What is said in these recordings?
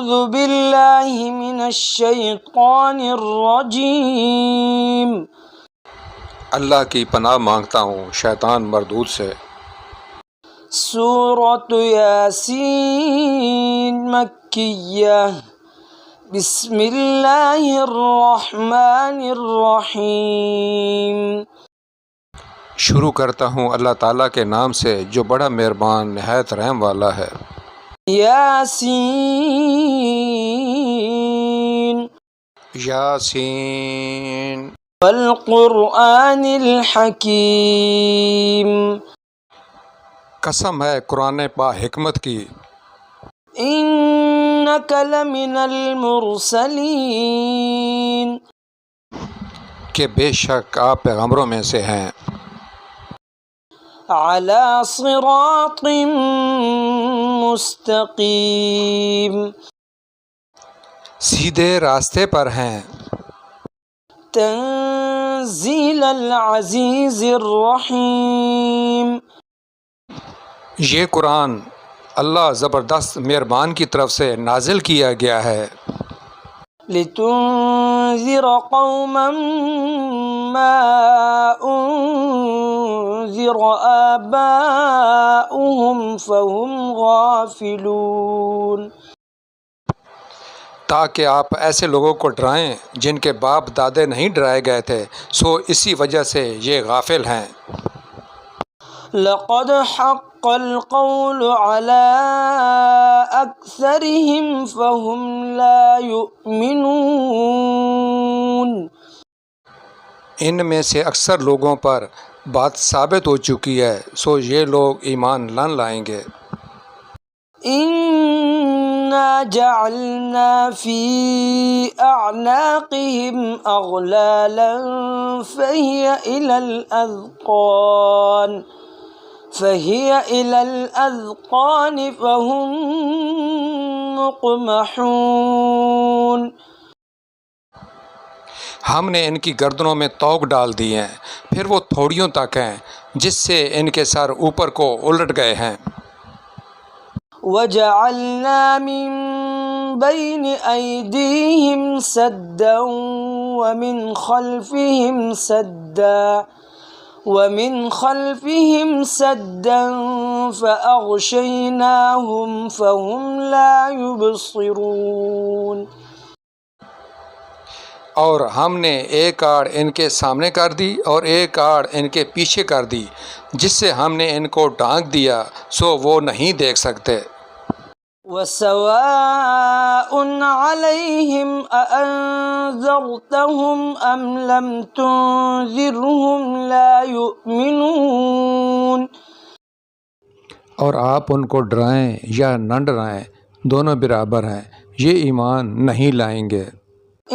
أعوذ بالله من الشيطان الرجيم اللہ کی پناہ مانگتا ہوں شیطان مردود سے۔ سورة یاسین مکیہ بسم اللہ الرحمن الرحیم۔ شروع کرتا ہوں اللہ تعالیٰ کے نام سے جو بڑا مہربان نہایت رحم والا ہے۔ یاسین یاسین والقرآن الحکیم۔ قسم ہے قرآن با حکمت کی۔ انک لمن المرسلین، کہ بے شک آپ پیغمبروں میں سے ہیں۔ علی صراط مستقیم، سیدھے راستے پر ہیں۔ تنزیل العزیز الرحیم، یہ قرآن اللہ زبردست مہربان کی طرف سے نازل کیا گیا ہے۔ لتنذر قوما ما انذر آباؤهم فهم غافلون، تاکہ آپ ایسے لوگوں کو ڈرائیں جن کے باپ دادے نہیں ڈرائے گئے تھے، سو اسی وجہ سے یہ غافل ہیں۔ لقد حق القول على أكثرهم فهم لا يؤمنون، ان میں سے اکثر لوگوں پر بات ثابت ہو چکی ہے، سو یہ لوگ ایمان نہ لائیں گے۔ إنا جعلنا في أعناقهم أغلالا فهي إلى الأذقان فهم مقمحون، ہم نے ان کی گردنوں میں توق ڈال دی ہیں، پھر وہ تھوڑیوں تک ہیں جس سے ان کے سر اوپر کو الٹ گئے ہیں۔ وجعلنا من بين أيديهم سدا ومن خلفهم سدا فأغشيناهم فهم لا يبصرون، اور ہم نے ایک آڑ ان کے سامنے کر دی اور ایک آڑ ان کے پیچھے کر دی، جس سے ہم نے ان کو ڈھانک دیا سو وہ نہیں دیکھ سکتے۔ وسواء عليهم أأنذرتهم أم لم تنذرهم لا يؤمنون، اور آپ ان کو ڈرائیں یا نہ ڈرائیں دونوں برابر ہیں، یہ ایمان نہیں لائیں گے۔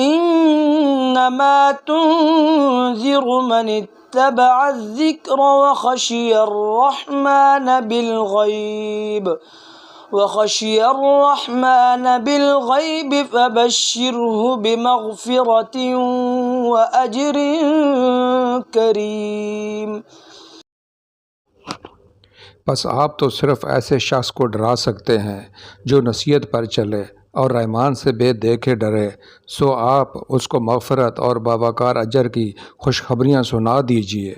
انما تنذر من اتبع الذکر وخشی الرحمن بالغیب فبشره بمغفرة وأجر کریم۔ بس آپ تو صرف ایسے شخص کو ڈرا سکتے ہیں جو نصیحت پر چلے اور رحمان سے بے دیکھے ڈرے، سو آپ اس کو مغفرت اور باوقار اجر کی خوشخبریاں سنا دیجیے۔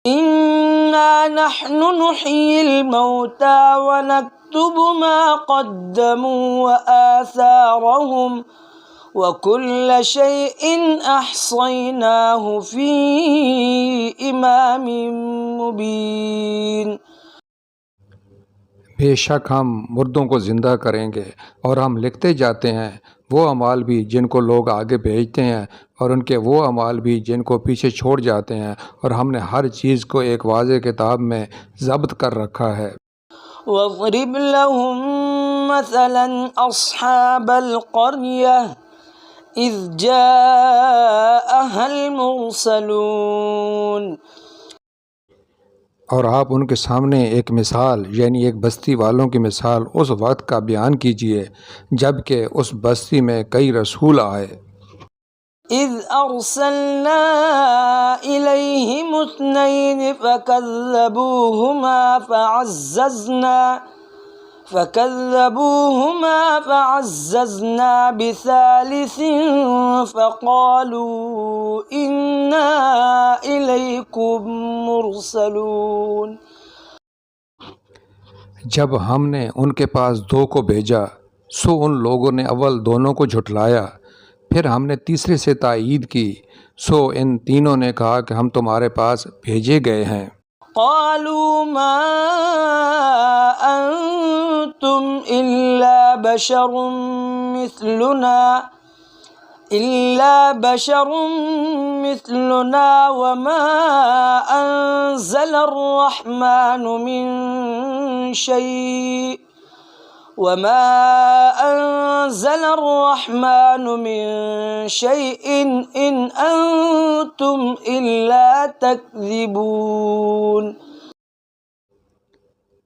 انا نحن نحيي الموتى ونكتب ما قدموا وآثارهم وكل شيء أحصيناه في إمام مبين، بے شک ہم مردوں کو زندہ کریں گے اور ہم لکھتے جاتے ہیں وہ اعمال بھی جن کو لوگ آگے بھیجتے ہیں اور ان کے وہ اعمال بھی جن کو پیچھے چھوڑ جاتے ہیں، اور ہم نے ہر چیز کو ایک واضح کتاب میں ضبط کر رکھا ہے۔ واضرب لهم مثلا أصحاب القرية إذ جاءها المرسلون، اور آپ ان کے سامنے ایک مثال یعنی ایک بستی والوں کی مثال اس وقت کا بیان کیجیے جب کہ اس بستی میں کئی رسول آئے۔ إذ أرسلنا إليهم 2 فكذبوهما فكذبوهما فعززنا بثالث فقالوا إنا إليكم مرسلون. جب ہم نے ان کے پاس دو کو بھیجا سو ان لوگوں نے اول دونوں کو جھٹلایا، پھر ہم نے تیسرے سے تائید کی سو ان تینوں نے کہا کہ ہم تمہارے پاس بھیجے گئے ہیں. قالوا ما أنتم إلا بشر مثلنا وما أنزل الرحمن من شيء إن أنتم إلا تكذبون.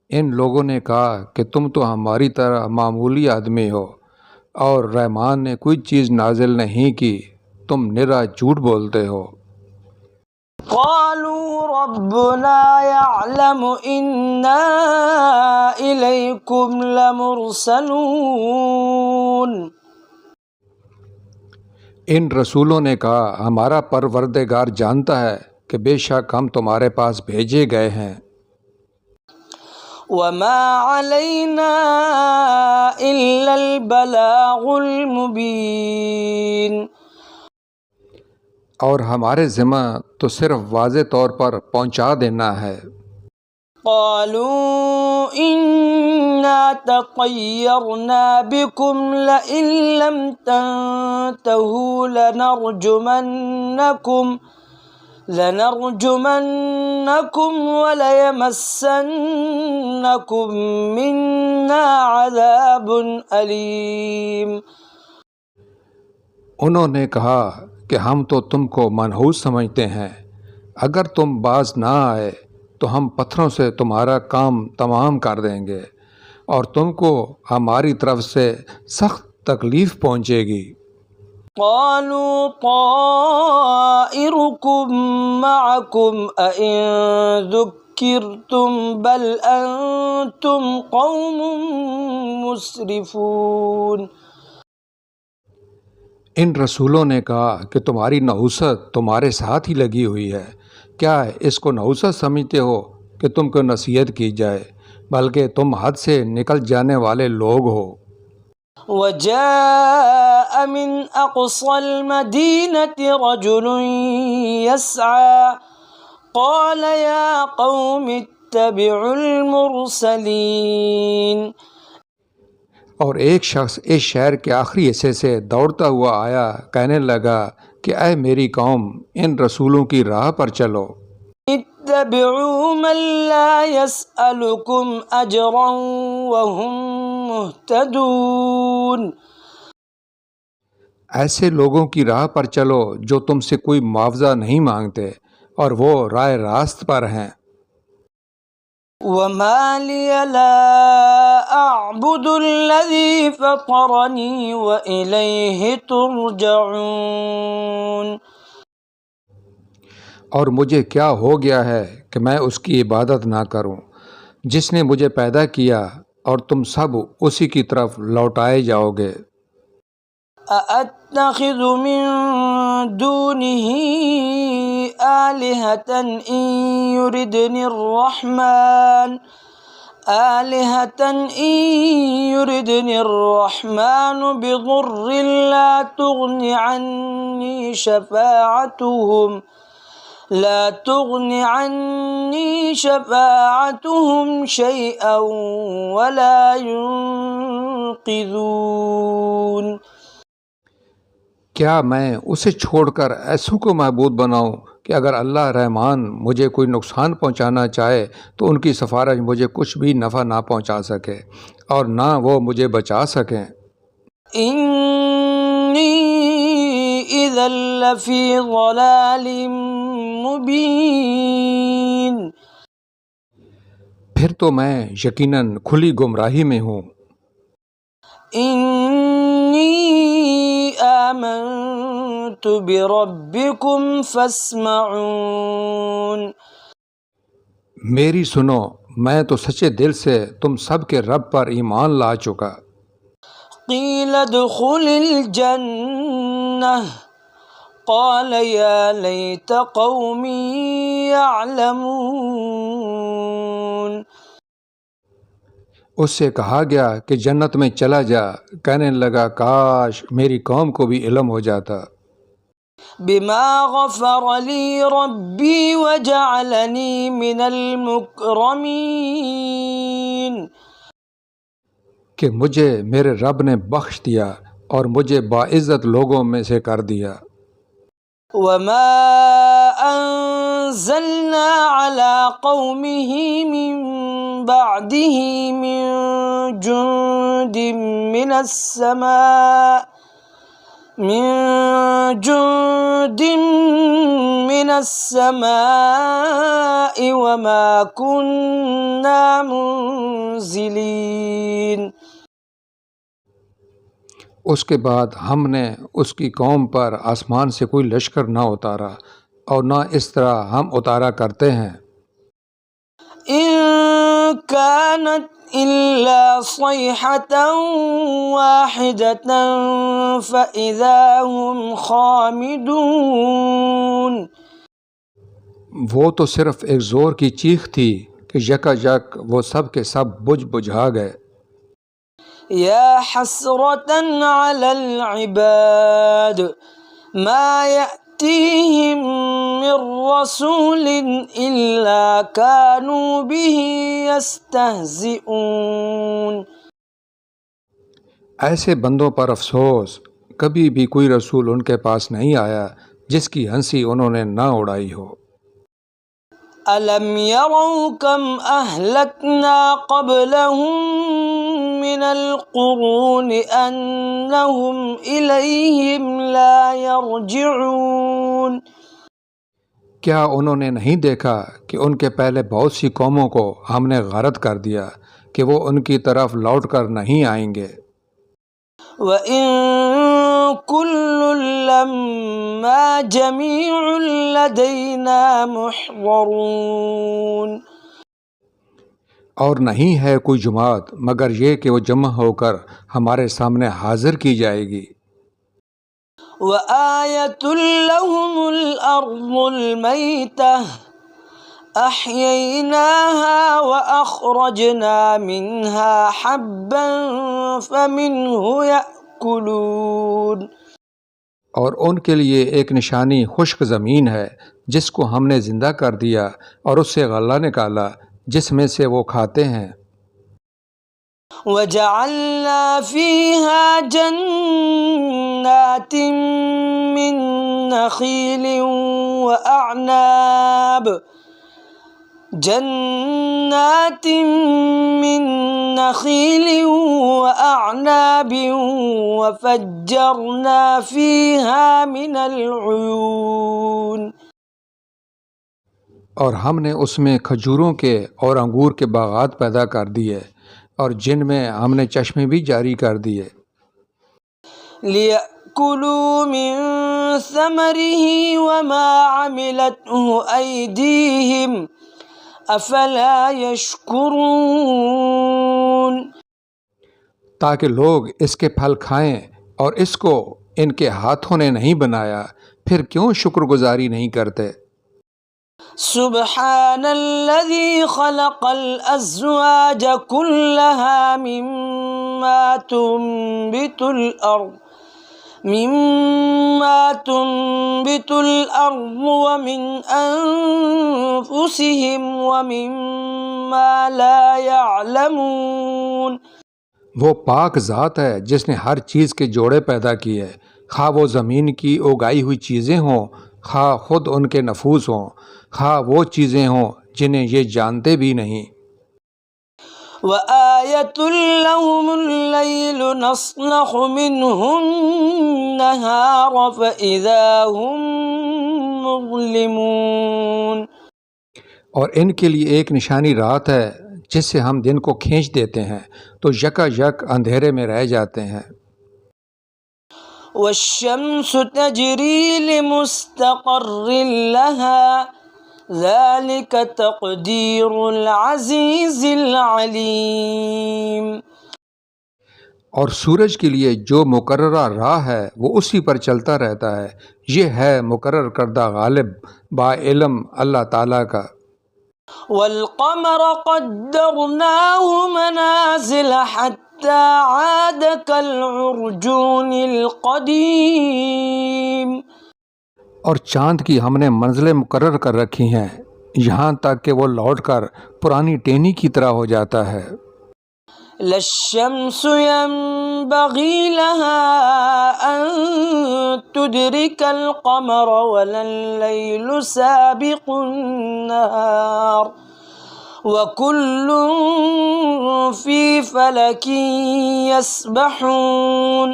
ان لوگوں نے کہا کہ تم تو ہماری طرح معمولی آدمی ہو اور رحمان نے کوئی چیز نازل نہیں کی، تم نرا جھوٹ بولتے ہو. قالوا ربنا يعلم إنا إليكم لمرسلون. ان رسولوں نے کہا ہمارا پروردگار جانتا ہے کہ بے شک ہم تمہارے پاس بھیجے گئے ہیں. وما علينا إلا البلاغ المبين. اور ہمارے ذمہ تو صرف واضح طور پر پہنچا دینا ہے. قالوا إنا تطيرنا بكم لئن لم تنتهوا لنرجمنكم وليمسنكم منا عذاب أليم. انہوں نے کہا کہ ہم تو تم کو منحوس سمجھتے ہیں، اگر تم باز نہ آئے تو ہم پتھروں سے تمہارا کام تمام کر دیں گے اور تم کو ہماری طرف سے سخت تکلیف پہنچے گی. قالوا طائركم معكم أئن ذكرتم بل أنتم قوم مسرفون. ان رسولوں نے کہا کہ تمہاری نحوست تمہارے ساتھ ہی لگی ہوئی ہے، کیا اس کو نحوست سمجھتے ہو کہ تم کو نصیحت کی جائے، بلکہ تم حد سے نکل جانے والے لوگ ہو. وجاء من أقصى المدينة رجل يسعى قال يا قوم اتبعوا المرسلين. اور ایک شخص اس شہر کے آخری حصے سے دوڑتا ہوا آیا، کہنے لگا کہ اے میری قوم، ان رسولوں کی راہ پر چلو. اتبعوا من لا يسألكم أجرا وهم مهتدون. ایسے لوگوں کی راہ پر چلو جو تم سے کوئی معاوضہ نہیں مانگتے اور وہ راہ راست پر ہیں. وما لي لا أعبد الذي فطرني وإليه ترجعون. اور مجھے کیا ہو گیا ہے کہ میں اس کی عبادت نہ کروں جس نے مجھے پیدا کیا اور تم سب اسی کی طرف لوٹائے جاؤ گے. أأتخذ من دونه آلهة إن يردني الرحمن بضر لا تغن عني شفاعتهم شيئا ولا ينقذون. کیا میں اسے چھوڑ کر ایسوں کو معبود بناؤں کہ اگر اللہ رحمان مجھے کوئی نقصان پہنچانا چاہے تو ان کی سفارش مجھے کچھ بھی نفع نہ پہنچا سکے اور نہ وہ مجھے بچا سکیں. انی اذا لفی ضلال مبین. پھر تو میں یقیناً کھلی گمراہی میں ہوں. انی آمنت بربکم فاسمعون. میری سنو، میں تو سچے دل سے تم سب کے رب پر ایمان لا چکا۔ قیل ادخل الجنہ قال یا لیت قومی یعلمون۔ اس سے کہا گیا کہ جنت میں چلا جا، کہنے لگا کاش میری قوم کو بھی علم ہو جاتا۔ بما غفر لی ربی وجعلنی من المکرمین، کہ مجھے میرے رب نے بخش دیا اور مجھے باعزت لوگوں میں سے کر دیا۔ وما انزلنا على قومه من بعده من جند من السماء وما كنا منزلين۔ اس کے بعد ہم نے اس کی قوم پر آسمان سے کوئی لشکر نہ اتارا اور نہ اس طرح ہم اتارا کرتے ہیں۔ إن كانت إلا صيحة واحدة فإذا هم خامدون۔ وہ تو صرف ایک زور کی چیخ تھی کہ یکا یک وہ سب کے سب بجھا گئے۔ يا حسرة على العباد ما يأتيهم من رسول إلا كانوا به يستهزئون۔ ایسے بندوں پر افسوس، کبھی بھی کوئی رسول ان کے پاس نہیں آیا جس کی ہنسی انہوں نے نہ اڑائی ہو۔ أَلَمْ يَرَوْا كَمْ أَهْلَكْنَا قَبْلَهُمْ مِنَ الْقُرُونِ أَنَّهُمْ إِلَيْهِمْ لَا يَرْجِعُونَ۔ کیا انہوں نے نہیں دیکھا کہ ان کے پہلے بہت سی قوموں کو ہم نے غارت کر دیا کہ وہ ان کی طرف لوٹ کر نہیں آئیں گے۔ وَإِن كُلٌّ لَّمَّا جَمِيعٌ لَّدَيْنَا مُحْضَرُونَ۔ اور نہیں ہے کوئی جماعت مگر یہ کہ وہ جمع ہو کر ہمارے سامنے حاضر کی جائے گی۔ وَآيَةٌ لَّهُمُ الْأَرْضُ الْمَيْتَةُ أَحْيَيْنَاهَا وَأَخْرَجْنَا مِنْهَا حَبًّا فَمِنْهُ يَأْكُلُونَ۔ اور ان کے لیے ایک نشانی خشک زمین ہے جس کو ہم نے زندہ کر دیا اور اس سے غلہ نکالا جس میں سے وہ کھاتے ہیں۔ وَجَعَلْنَا فِيهَا جَنَّاتٍ مِّن نَّخِيلٍ وَأَعْنَابٍ وَفَجَّرْنَا فِيهَا مِنَ الْعُيُونِ۔ اور ہم نے اس میں کھجوروں کے اور انگور کے باغات پیدا کر دیے اور جن میں ہم نے چشمے بھی جاری کر دیے۔ لِيَأْكُلُوا مِن ثَمَرِهِ وَمَا عَمِلَتْهُ أَيْدِيهِمْ أَفَلَا يَشْكُرُونَ۔ تاکہ لوگ اس کے پھل کھائیں اور اس کو ان کے ہاتھوں نے نہیں بنایا، پھر کیوں شکر گزاری نہیں کرتے؟ سبحان الذي خلق الأزواج كلها مما تنبت الأرض ومن أنفسهم ومما لا يعلمون۔ وہ پاک ذات ہے جس نے ہر چیز کے جوڑے پیدا کیے، خواہ وہ زمین کی اگائی ہوئی چیزیں ہوں، خواہ خود ان کے نفوس ہوں، خواہ وہ چیزیں ہوں جنہیں یہ جانتے بھی نہیں۔ وَآيَةٌ لَّهُمُ اللَّيْلُ نَسْلَخُ مِنْهُ النَّهَارَ فَإِذَا هُم مُظْلِمُونَ۔ اور ان کے لیے ایک نشانی رات ہے جس سے ہم دن کو کھینچ دیتے ہیں تو یکا یک اندھیرے میں رہ جاتے ہیں۔ وَالشَّمْسُ تَجْرِي لِمُسْتَقَرٍّ لَّهَا ذلك تقدیر العزیز العلیم. اور سورج کے لیے جو مقررہ راہ ہے وہ اسی پر چلتا رہتا ہے، یہ ہے مقرر کردہ غالب با علم اللہ تعالیٰ کا. والقمر قدرناه منازل حتى عاد كالعرجون القديم. اور چاند کی ہم نے منزلیں مقرر کر رکھی ہیں یہاں تک کہ وہ لوٹ کر پرانی ٹینی کی طرح ہو جاتا ہے. لا الشمس ينبغي لها أن تدرك القمر ولا الليل سابق النهار وكل في فلك يسبحون.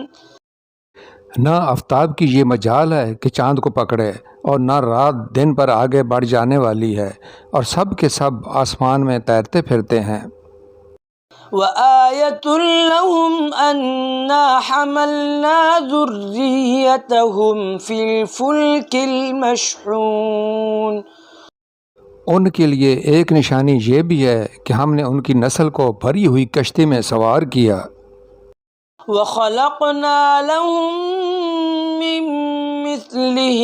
نہ آفتاب کی یہ مجال ہے کہ چاند کو پکڑے اور نہ رات دن پر آگے بڑھ جانے والی ہے، اور سب کے سب آسمان میں تیرتے پھرتے ہیں. وآية لهم أنا حملنا ذريتهم في الفلك المشحون. ان کے لیے ایک نشانی یہ بھی ہے کہ ہم نے ان کی نسل کو بھری ہوئی کشتی میں سوار کیا. وخلقنا لهم من مثله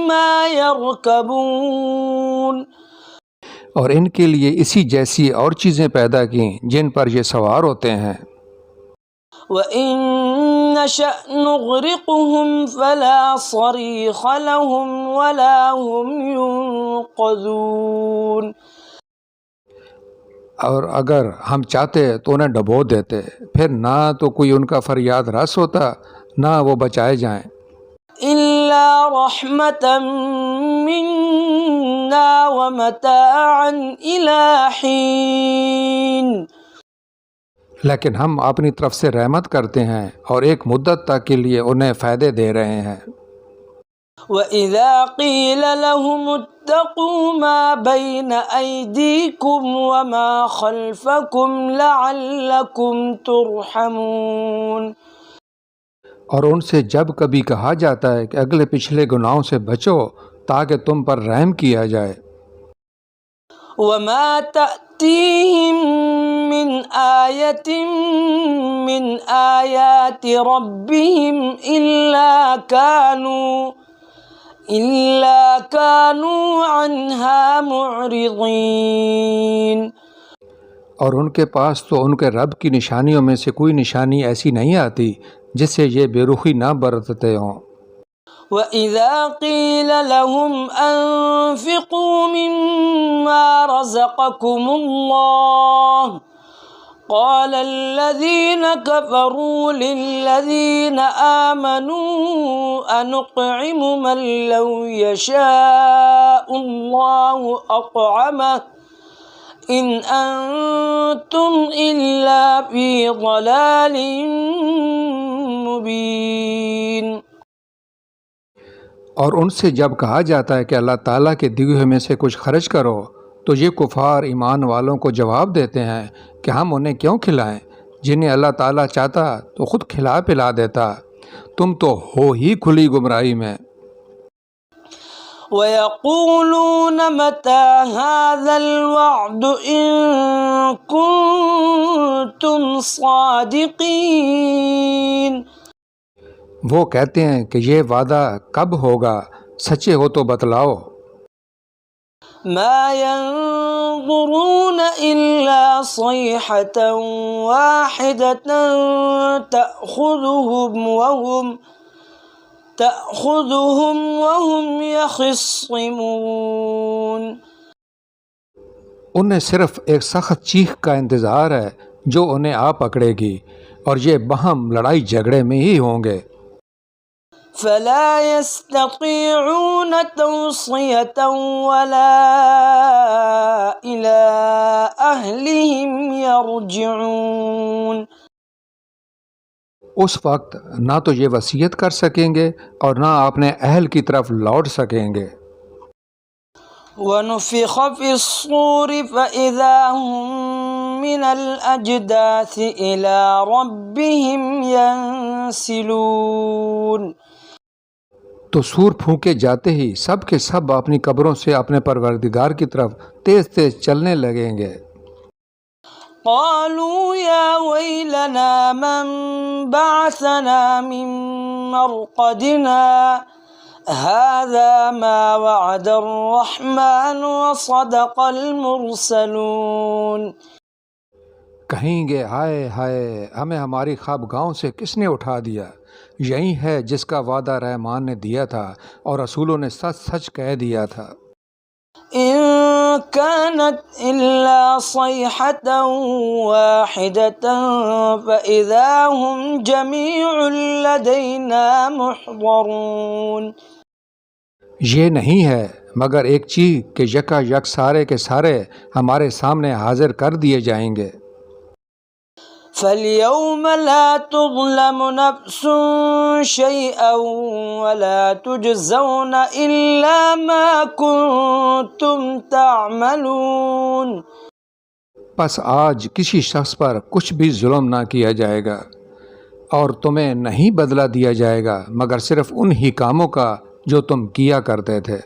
ما يركبون. اور ان کے لیے اسی جیسی اور چیزیں پیدا کیں جن پر یہ سوار ہوتے ہیں. وَإِن نَّشَأْ نُغْرِقْهُمْ فَلَا صَرِيخَ لَهُمْ وَلَا هُمْ يُنقَذُونَ. اور اگر ہم چاہتے تو انہیں ڈبو دیتے، پھر نہ تو کوئی ان کا فریاد رس ہوتا نہ وہ بچائے جائیں. إِلَّا رَحْمَةً مِّنَّا وَمَتَاعًا إِلَىٰ حِينٍ. لیکن ہم اپنی طرف سے رحمت کرتے ہیں اور ایک مدت تک کے لیے انہیں فائدے دے رہے ہیں. وَإِذَا قِيلَ لَهُمُ اتَّقُوا مَا بَيْنَ أَيْدِيكُمْ وَمَا خَلْفَكُمْ لَعَلَّكُمْ تُرْحَمُونَ. اور ان سے جب کبھی کہا جاتا ہے کہ اگلے پچھلے گناہوں سے بچو تاکہ تم پر رحم کیا جائے. وَمَا تَأْتِيهِم مِّنْ آيَةٍ مِّنْ آيَاتِ رَبِّهِمْ إِلَّا كَانُوا عَنْهَا مُعْرِضِينَ. اور ان کے پاس تو ان کے رب کی نشانیوں میں سے کوئی نشانی ایسی نہیں آتی جس سے یہ بے رخی نہ برتتے ہوں. وَإِذَا قِيلَ لَهُمْ أَنفِقُوا مِمَّا رَزَقَكُمُ اللَّهُ قَالَ الَّذِينَ كَفَرُوا لِلَّذِينَ آمَنُوا أَنُطْعِمُ مَن لَّوْ يَشَاءُ اللَّهُ أَطْعَمَهُ إِنْ أَنتُمْ إِلَّا فِي ضَلَالٍ مُّبِينٍ. اور ان سے جب کہا جاتا ہے کہ اللہ تعالیٰ کے دیے ہوئے میں سے کچھ خرچ کرو تو یہ کفار ایمان والوں کو جواب دیتے ہیں کہ ہم انہیں کیوں کھلائیں، جنہیں اللہ تعالیٰ چاہتا تو خود کھلا پلا دیتا، تم تو ہو ہی کھلی گمراہی میں. وَيَقُولُونَ مَتَىٰ هَٰذَا الْوَعْدُ إِن كُنتُمْ صَادِقِينَ. وہ کہتے ہیں کہ یہ وعدہ کب ہوگا، سچے ہو تو بتلاؤ. مَا يَنظُرُونَ إِلَّا صَيْحَةً وَاحِدَةً تَأْخُذُهُمْ وَهُمْ يَخِصِّمُونَ. انہیں صرف ایک سخت چیخ کا انتظار ہے جو انہیں آ پکڑے گی، اور یہ باہم لڑائی جھگڑے میں ہی ہوں گے. فَلَا يَسْتَطِيعُونَ تَوْصِيَةً وَلَا إِلَىٰ أَهْلِهِمْ يَرْجِعُونَ. اس وقت نہ تو یہ وصیت کر سکیں گے اور نہ اپنے اہل کی طرف لوٹ سکیں گے. وَنُفِخَ فِي الصُّورِ فَإِذَا هُم مِّنَ الْأَجْدَاثِ إِلَىٰ رَبِّهِمْ يَنسِلُونَ. تو سور پھونکے جاتے ہی سب کے سب اپنی قبروں سے اپنے پروردگار کی طرف تیز تیز چلنے لگیں گے۔ قالوا يا ويلنا من بعثنا من مرقدنا هذا ما وعد الرحمن وصدق المرسلون۔ کہیں گے ہائے ہائے، ہمیں ہماری خوابگاہوں سے کس نے اٹھا دیا؟ یہی ہے جس کا وعدہ رحمان نے دیا تھا اور رسولوں نے سچ سچ کہہ دیا تھا۔ إن كانت إلا صيحة واحدة فإذا هم جميع لدينا محضرون۔ یہ نہیں ہے مگر ایک چیز کہ یکا یک سارے کے سارے ہمارے سامنے حاضر کر دیے جائیں گے۔ فاليوم لا تظلم نفس شيئا ولا تجزون إلا ما كنتم تعملون۔ پس آج کسی شخص پر کچھ بھی ظلم نہ کیا جائے گا اور تمہیں نہیں بدلہ دیا جائے گا مگر صرف ان ہی کاموں کا جو تم کیا کرتے تھے۔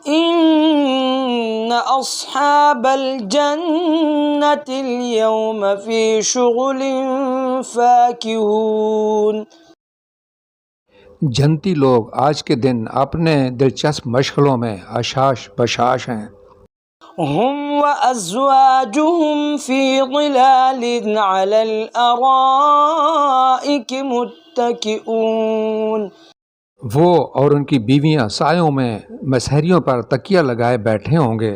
إن أصحاب الجنة اليوم في شغل فاكهون۔ جنتی لوگ آج کے دن اپنے دلچسپ مشغلوں میں اشاش بشاش ہیں۔ هم وأزواجهم في ظلال على الأرائك متكئون۔ وہ اور ان کی بیویاں سایوں میں مسہریوں پر تکیہ لگائے بیٹھے ہوں گے۔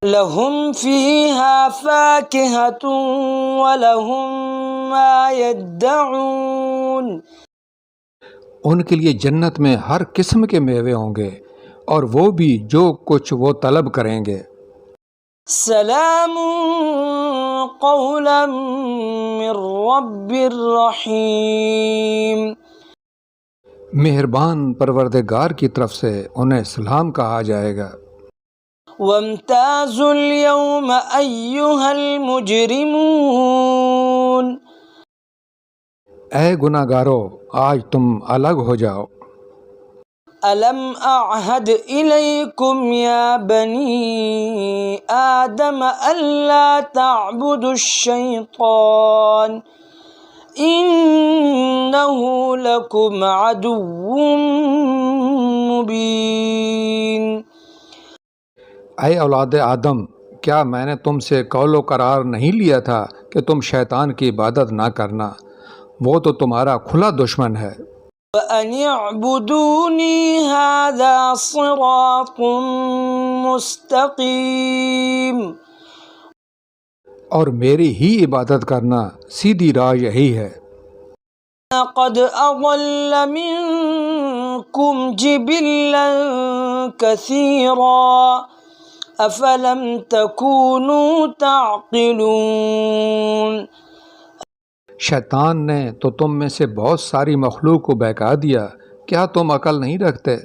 لهم فيها فاكهة ولهم ما يدعون۔ ان کے لیے جنت میں ہر قسم کے میوے ہوں گے اور وہ بھی جو کچھ وہ طلب کریں گے۔ سلام قولا من رب الرحیم۔ مہربان پروردگار کی طرف سے انہیں سلام کہا جائے گا۔ وامتازوا اليوم أيها المجرمون۔ اے گناہگارو، آج تم الگ ہو جاؤ۔ ألم أعهد إليكم يا بني آدم ألا تعبدوا الشيطان إنه لكم عدو مبين۔ اے اولاد آدم، کیا میں نے تم سے قول و قرار نہیں لیا تھا کہ تم شیطان کی عبادت نہ کرنا؟ وہ تو تمہارا کھلا دشمن ہے۔ وَأَنِ اعْبُدُونِي هَذَا صِرَاطٌ مُسْتَقِيمٌ۔ اور میری ہی عبادت کرنا سیدھی راہ یہی ہے۔ قَدْ أَضَلَّ مِنكُمْ جِبِلًّا كَثِيرًا أَفَلَمْ تَكُونُوا تَعْقِلُونَ۔ شیطان نے تو تم میں سے بہت ساری مخلوق کو بہکا دیا، کیا تم عقل نہیں رکھتے؟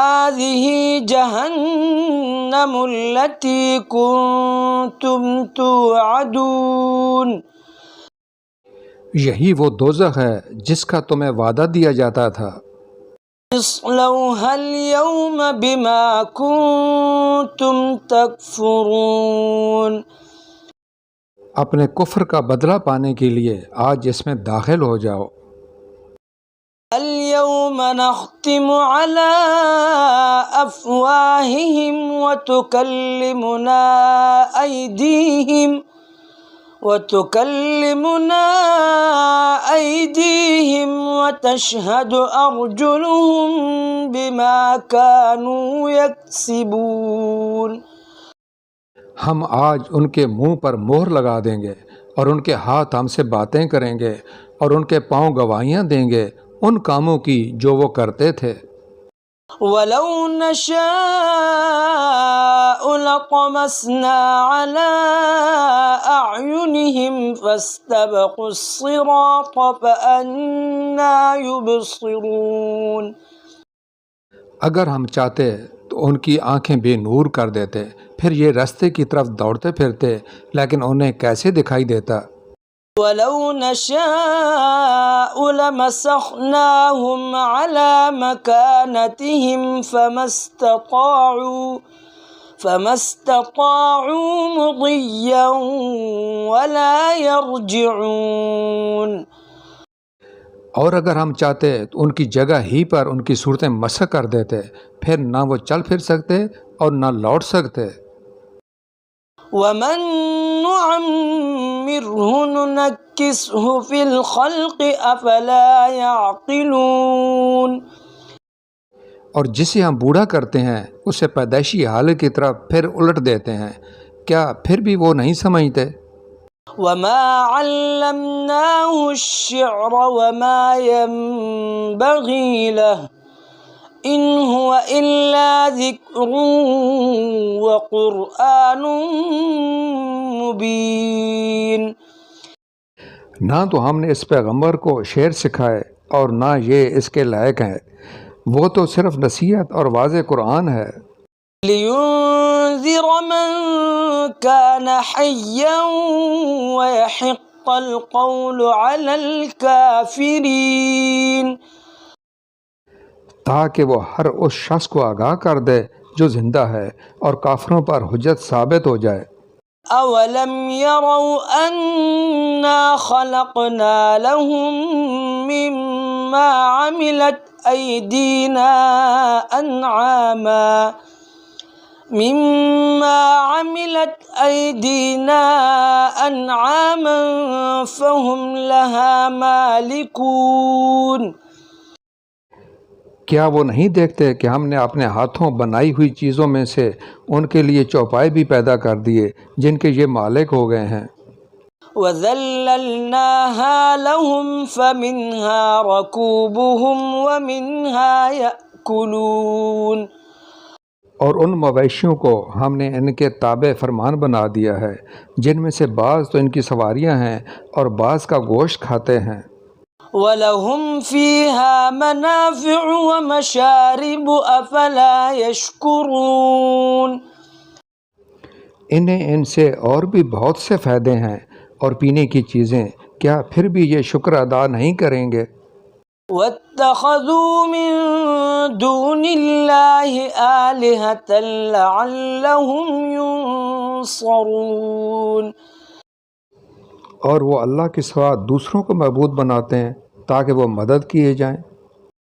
هذه جهنم التي كنتم توعدون۔ یہی وہ دوزخ ہے جس کا تمہیں وعدہ دیا جاتا تھا۔ اصلوها اليوم بما كنتم تكفرون۔ اپنے کفر کا بدلہ پانے کے لیے آج اس میں داخل ہو جاؤ۔ اليوم نختم على أفواههم وتكلمنا أيديهم وتشهد أرجلهم بما كانوا يكسبون۔ ہم آج ان کے منہ پر مہر لگا دیں گے اور ان کے ہاتھ ہم سے باتیں کریں گے اور ان کے پاؤں گواہیاں دیں گے ان کاموں کی جو وہ کرتے تھے۔ وَلَوْ نَشَاءُ لَطَمَسْنَا عَلَىٰ أَعْيُنِهِمْ فَاسْتَبَقُوا الصِّرَاطَ فَأَنَّىٰ يُبْصِرُونَ۔ اگر ہم چاہتے تو ان کی آنکھیں بے نور کر دیتے، پھر یہ رستے کی طرف دوڑتے پھرتے، لیکن انہیں کیسے دکھائی دیتا؟ ولو نشاء لمسخناهم على مكانتهم فما استطاعوا مضيا ولا يرجعون. اور اگر ہم چاہتے تو ان کی جگہ ہی پر ان کی صورتیں مسح کر دیتے، پھر نہ وہ چل پھر سکتے اور نہ لوٹ سکتے. ومن نعمره ننكسه في الخلق افلا يعقلون. اور جسے ہم بوڑھا کرتے ہیں اسے پیدائشی حالت کی طرف پھر الٹ دیتے ہیں، کیا پھر بھی وہ نہیں سمجھتے؟ وما علمناه الشعر وما ينبغي له ان هو الا ذکر وقرآن مبین. نہ تو ہم نے اس پیغمبر کو شعر سکھائے اور نہ یہ اس کے لائق ہے، وہ تو صرف نصیحت اور واضح قرآن ہے. لِيُنذِرَ مَن كَانَ حَيًّا وَيَحِقَّ الْقَوْلُ عَلَى الْكَافِرِينَ. تاکہ وہ ہر اس شخص کو آگاہ کر دے جو زندہ ہے اور کافروں پر حجت ثابت ہو جائے. أَوَلَمْ يَرَوْا أَنَّا خَلَقْنَا لَهُم مِّمَّا عَمِلَتْ أَيْدِينَا أَنْعَامًا فَهُمْ لَهَا مَالِكُونَ. کیا وہ نہیں دیکھتے کہ ہم نے اپنے ہاتھوں بنائی ہوئی چیزوں میں سے ان کے لیے چوپائے بھی پیدا کر دیے جن کے یہ مالک ہو گئے ہیں. وَذَلَّلْنَاهَا لَهُمْ فَمِنْهَا رَكُوبُهُمْ وَمِنْهَا يَأْكُلُونَ. اور ان مویشیوں کو ہم نے ان کے تابع فرمان بنا دیا ہے جن میں سے بعض تو ان کی سواریاں ہیں اور بعض کا گوشت کھاتے ہیں. وَلَهُمْ فِيهَا مَنَافِعُ وَمَشَارِبُ أَفَلَا يَشْكُرُونَ. انہیں ان سے اور بھی بہت سے فائدے ہیں اور پینے کی چیزیں، کیا پھر بھی یہ شکر ادا نہیں کریں گے؟ وَاتَّخَذُوا مِن دُونِ اللَّهِ آلِهَةً لَعَلَّهُمْ يُنصَرُونَ. اور وہ اللہ کے سوا دوسروں کو معبود بناتے ہیں تاکہ وہ مدد کیے جائیں.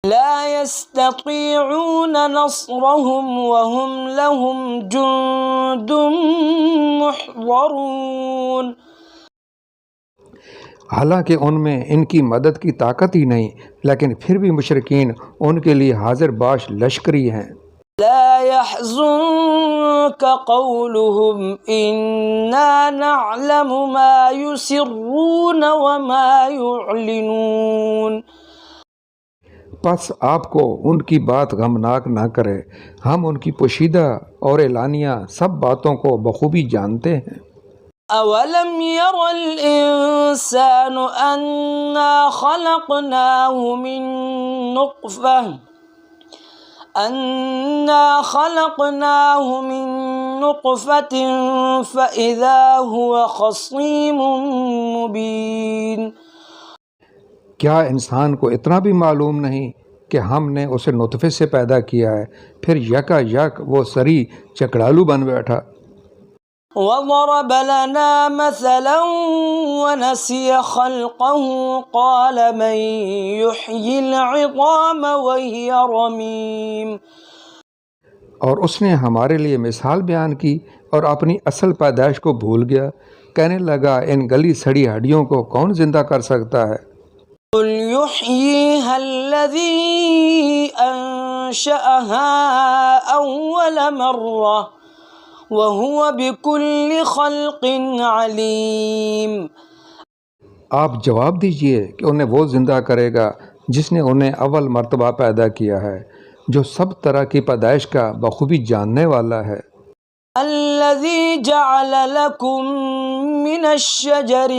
لا يستطيعون نصرهم وهم لهم جند محضرون. حالانکہ ان میں ان کی مدد کی طاقت ہی نہیں، لیکن پھر بھی مشرکین ان کے لیے حاضر باش لشکری ہیں. لا يحزنك قولهم إنا نعلم ما يسرون وما يعلنون. پس آپ کو ان کی بات غمناک نہ کرے، ہم ان کی پوشیدہ اور اعلانیہ سب باتوں کو بخوبی جانتے ہیں. أَوَلَمْ يَرَ الْإِنسَانُ أَنَّا خَلَقْنَاهُ مِن نُّطْفَةٍ فَإِذَا هُوَ خَصِيمٌ مُّبِينٌ. کیا انسان کو اتنا بھی معلوم نہیں کہ ہم نے اسے نطفے سے پیدا کیا ہے، پھر یکا یک وہ سری چکڑالو بن بیٹھا. وَضَرَبَ لَنَا مَثَلًا وَنَسِيَ خَلْقَهُ قَالَ مَن يُحْيِي الْعِظَامَ وَهِيَ رَمِيمٌ. اور اس نے ہمارے لیے مثال بیان کی اور اپنی اصل پیدائش کو بھول گیا، کہنے لگا ان گلی سڑی ہڈیوں کو کون زندہ کر سکتا ہے؟ قُلْ يُحْيِيهَا الَّذِي أَنشَأَهَا أَوَّلَ مَرَّةٍ وَهُوَ بِكُلِّ خَلْقٍ عَلِيمٌ. آپ جواب دیجئے کہ انہیں وہ زندہ کرے گا جس نے انہیں اول مرتبہ پیدا کیا ہے، جو سب طرح کی پیدائش کا بخوبی جاننے والا ہے. الَّذِي جَعَلَ لَكُم مِّنَ الشَّجَرِ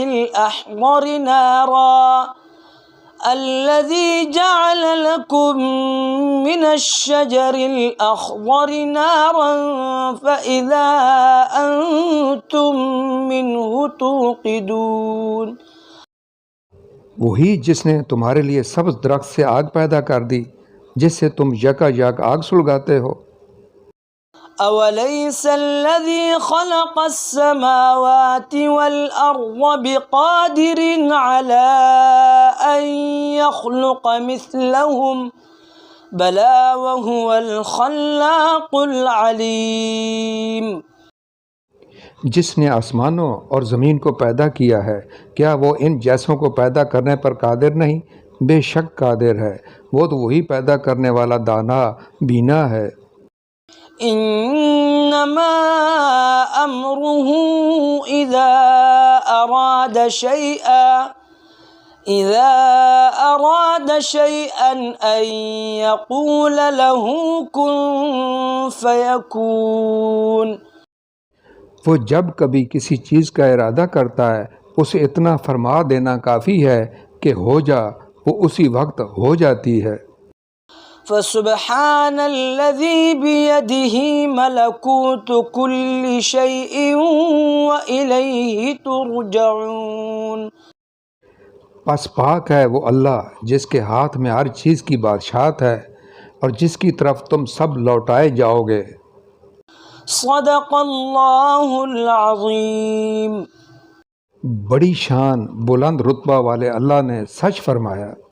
الْأَخْضَرِ نَارًا فَإِذَا أَنتُم مِّنْهُ تُوقِدُونَ. وہی جس نے تمہارے لیے سبز درخت سے آگ پیدا کر دی جس سے تم یکا یک آگ سلگاتے ہو۔ أوليس الذي خلق السماوات والأرض بقادر على أن يخلق مثلهم بلى وهو الخلاق العليم۔ جس نے آسمانوں اور زمین کو پیدا کیا ہے کیا وہ ان جیسوں کو پیدا کرنے پر قادر نہیں؟ بے شک قادر ہے، وہ تو وہی پیدا کرنے والا دانا بینا ہے۔ انما امره اذا اراد شيئا ان يقول له كن فيكون۔ وہ جب کبھی کسی چیز کا ارادہ کرتا ہے اسے اتنا فرما دینا کافی ہے کہ ہو جا، وہ اسی وقت ہو جاتی ہے۔ فسبحان الذي بيده ملكوت كل شيء وإليه ترجعون۔ پس پاک ہے وہ اللہ جس کے ہاتھ میں ہر چیز کی بادشاہت ہے اور جس کی طرف تم سب لوٹائے جاؤ گے۔ صدق اللہ العظیم۔ بڑی شان بلند رتبہ والے اللہ نے سچ فرمایا۔